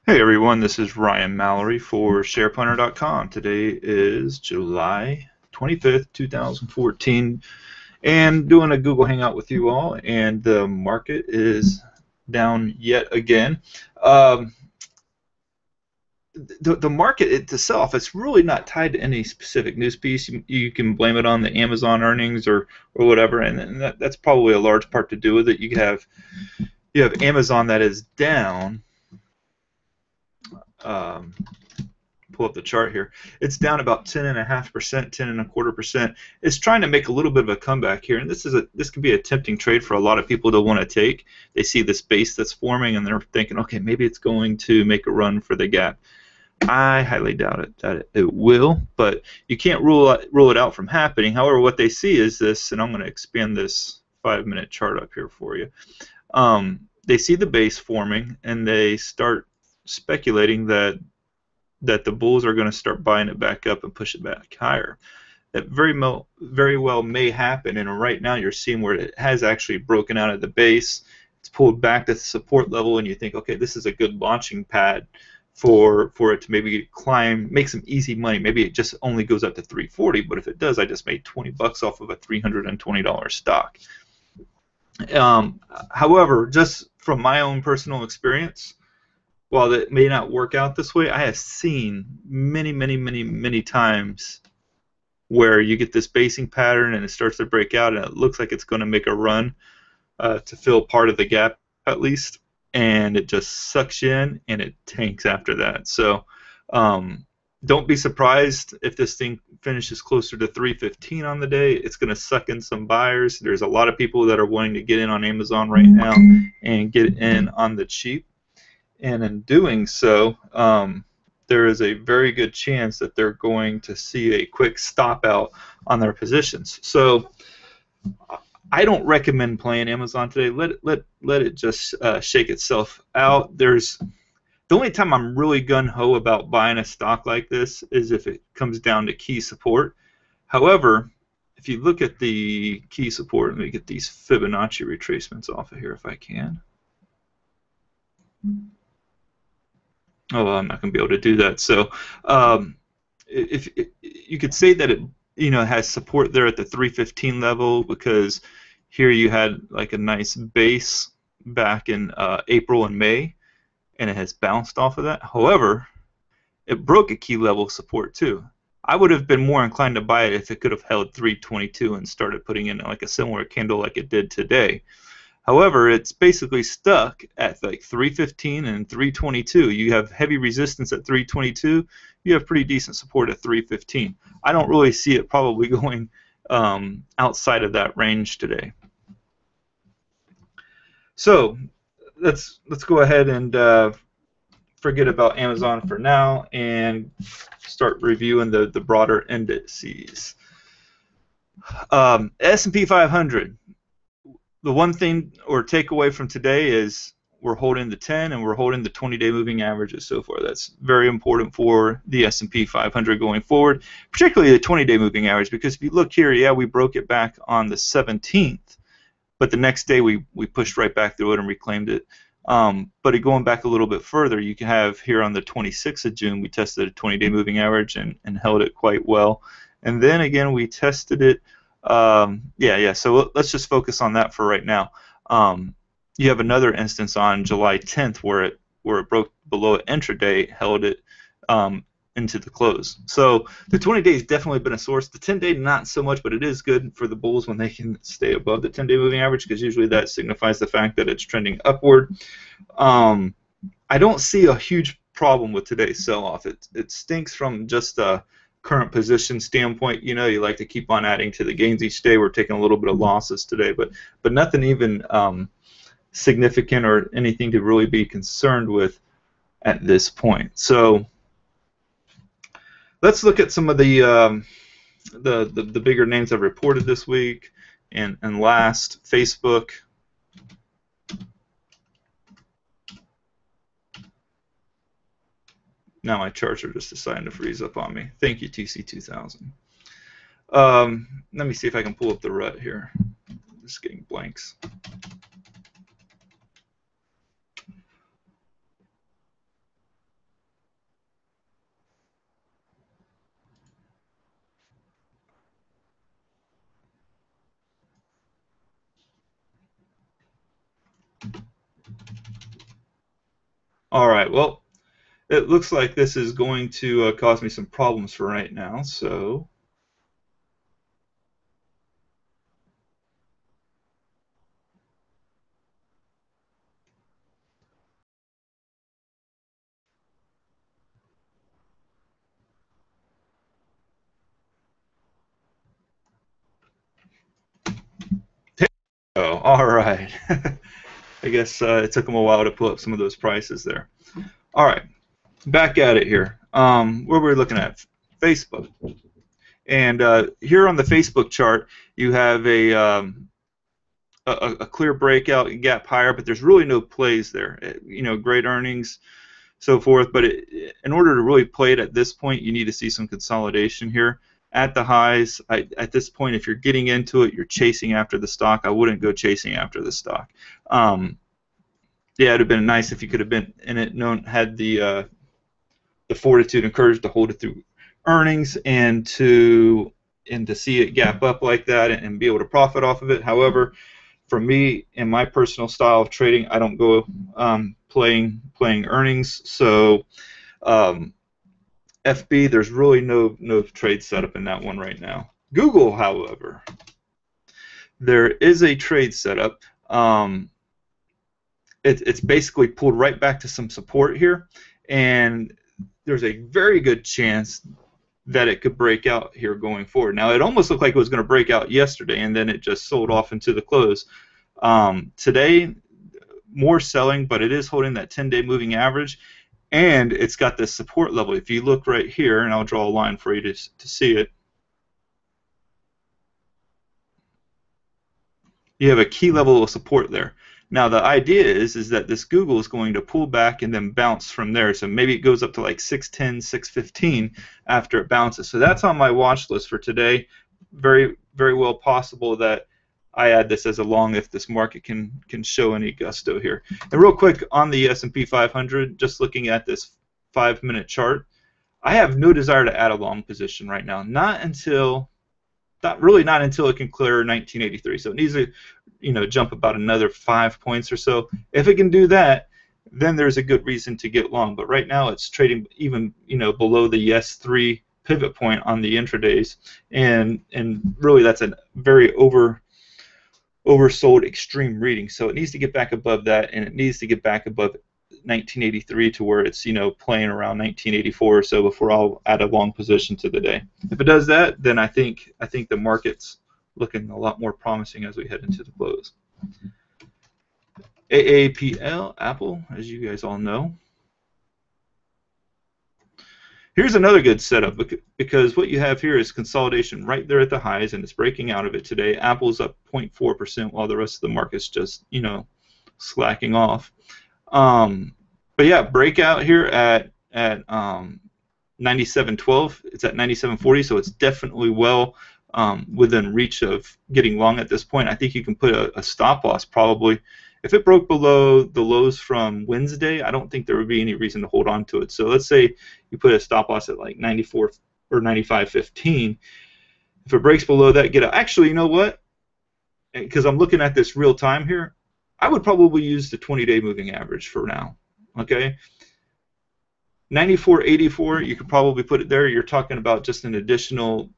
Hey everyone, this is Ryan Mallory for SharePunter.com. Today is July 25th, 2014, and doing a Google Hangout with you all, and the market is down yet again. Um, the market itself, it's really not tied to any specific news piece. You can blame it on the Amazon earnings or whatever, and that's probably a large part to do with it. You have Amazon that is down. Um, Pull up the chart here. It's down about 10.5%, 10.25%. It's trying to make a little bit of a comeback here, and this can be a tempting trade for a lot of people to want to take. They see this base that's forming, and they're thinking, okay, maybe it's going to make a run for the gap. I highly doubt it that it will, but you can't rule it out from happening. However, what they see is this, and I'm going to expand this 5-minute chart up here for you. They see the base forming, and they start speculating that the bulls are going to start buying it back up and push it back higher. That very well may happen, and right now you're seeing where it has actually broken out at the base. It's pulled back to the support level, and you think, okay, this is a good launching pad for it to maybe climb, make some easy money. Maybe it just only goes up to 340, but if it does, I just made 20 bucks off of a $320 stock. However, just from my own personal experience, while it may not work out this way, I have seen many times where you get this basing pattern and it starts to break out and it looks like it's going to make a run to fill part of the gap at least, and it just sucks you in and it tanks after that. So don't be surprised if this thing finishes closer to 315 on the day. It's going to suck in some buyers. There's a lot of people that are wanting to get in on Amazon right now and get in on the cheap. And in doing so, there is a very good chance that they're going to see a quick stop out on their positions. So I don't recommend playing Amazon today. Let it just shake itself out. The only time I'm really gun-ho about buying a stock like this is if it comes down to key support. However, if you look at the key support, let me get these Fibonacci retracements off of here if I can. Oh, well, I'm not going to be able to do that. So, if you could say that it, has support there at the 315 level, because here you had like a nice base back in April and May, and it has bounced off of that. However, it broke a key level support too. I would have been more inclined to buy it if it could have held 322 and started putting in like a similar candle like it did today. However, it's basically stuck at like 315 and 322. You have heavy resistance at 322. You have pretty decent support at 315. I don't really see it probably going outside of that range today. So let's go ahead and forget about Amazon for now and start reviewing the broader indices. S&P 500. The one thing or takeaway from today is we're holding the 10 and we're holding the 20-day moving averages so far. That's very important for the S&P 500 going forward, particularly the 20-day moving average, because if you look here, yeah, we broke it back on the 17th, but the next day we pushed right back through it and reclaimed it. But going back a little bit further, you can have here on the 26th of June, we tested a 20-day moving average and held it quite well. And then again, we tested it. So let's just focus on that for right now. You have another instance on July 10th where it broke below it intraday, held it into the close. So the 20-day has definitely been a source. The 10-day not so much, but it is good for the bulls when they can stay above the 10-day moving average, because usually that signifies the fact that it's trending upward. I don't see a huge problem with today's sell-off. It stinks from just a current position standpoint. You like to keep on adding to the gains each day. We're taking a little bit of losses today, but nothing even significant or anything to really be concerned with at this point. So let's look at some of the bigger names I've reported this week and last. Facebook. Now my charts are just deciding to freeze up on me. Thank you, TC2000. Let me see if I can pull up the rut here. I'm just getting blanks. All right. Well, it looks like this is going to cause me some problems for right now. So, oh, all right. I guess it took them a while to pull up some of those prices there. All right, back at it here. Where we're looking at Facebook, and here on the Facebook chart, you have a clear breakout gap higher, but there's really no plays there. You know, great earnings, so forth. But in order to really play it at this point, you need to see some consolidation here at the highs. At this point, if you're getting into it, you're chasing after the stock. I wouldn't go chasing after the stock. Yeah, it'd have been nice if you could have been in it, had the fortitude and courage to hold it through earnings and to see it gap up like that and be able to profit off of it. However, for me, in my personal style of trading, I don't go playing earnings. So FB, there's really no trade setup in that one right now. Google, however, there is a trade setup. It's basically pulled right back to some support here, and there's a very good chance that it could break out here going forward. Now, it almost looked like it was going to break out yesterday, and then it just sold off into the close. Today, more selling, but it is holding that 10-day moving average, and it's got this support level. If you look right here, and I'll draw a line for you to see it, you have a key level of support there. Now the idea is that this Google is going to pull back and then bounce from there. So maybe it goes up to like 610, 615 after it bounces. So that's on my watch list for today. Very, very well possible that I add this as a long if this market can show any gusto here. And real quick on the S&P 500, just looking at this 5-minute chart, I have no desire to add a long position right now. Not until it can clear 1983. So it needs to, jump about another 5 points or so. If it can do that, then there's a good reason to get long. But right now it's trading even, below the S3 pivot point on the intradays, and really that's a very oversold extreme reading. So it needs to get back above that, and it needs to get back above 1983 to where it's playing around 1984 or so before I'll add a long position to the day. If it does that, then I think the market's looking a lot more promising as we head into the close. AAPL, Apple, as you guys all know. Here's another good setup because what you have here is consolidation right there at the highs, and it's breaking out of it today. Apple's up 0.4% while the rest of the market's just slacking off. But yeah, breakout here at 97.12. It's at 97.40, so it's definitely well within reach of getting long at this point. I think you can put a stop loss probably. If it broke below the lows from Wednesday, I don't think there would be any reason to hold on to it. So let's say you put a stop loss at like 94 or 95.15. If it breaks below that, get out. Actually, you know what? Because I'm looking at this real time here, I would probably use the 20-day moving average for now. Okay, 94.84, you could probably put it there. You're talking about just an additional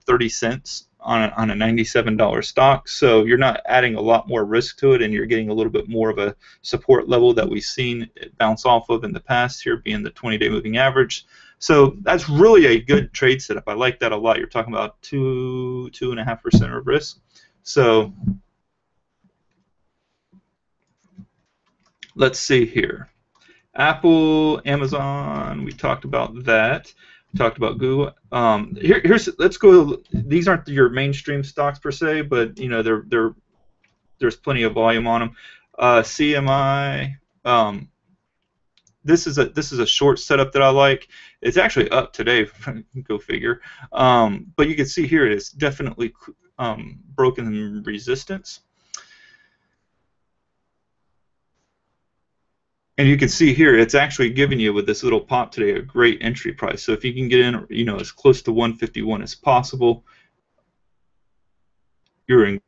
30 cents on a $97 stock, so you're not adding a lot more risk to it, and you're getting a little bit more of a support level that we've seen it bounce off of in the past here, being the 20-day moving average. So that's really a good trade setup. I like that a lot. You're talking about 2.5% of risk. So let's see here. Apple, Amazon, we talked about that. We talked about Google. Let's go. These aren't your mainstream stocks per se, but there's plenty of volume on them. CMI. This is a short setup that I like. It's actually up today. Go figure. But you can see here it's definitely broken resistance. And you can see here, it's actually giving you, with this little pop today, a great entry price. So if you can get in, as close to 151 as possible, you're in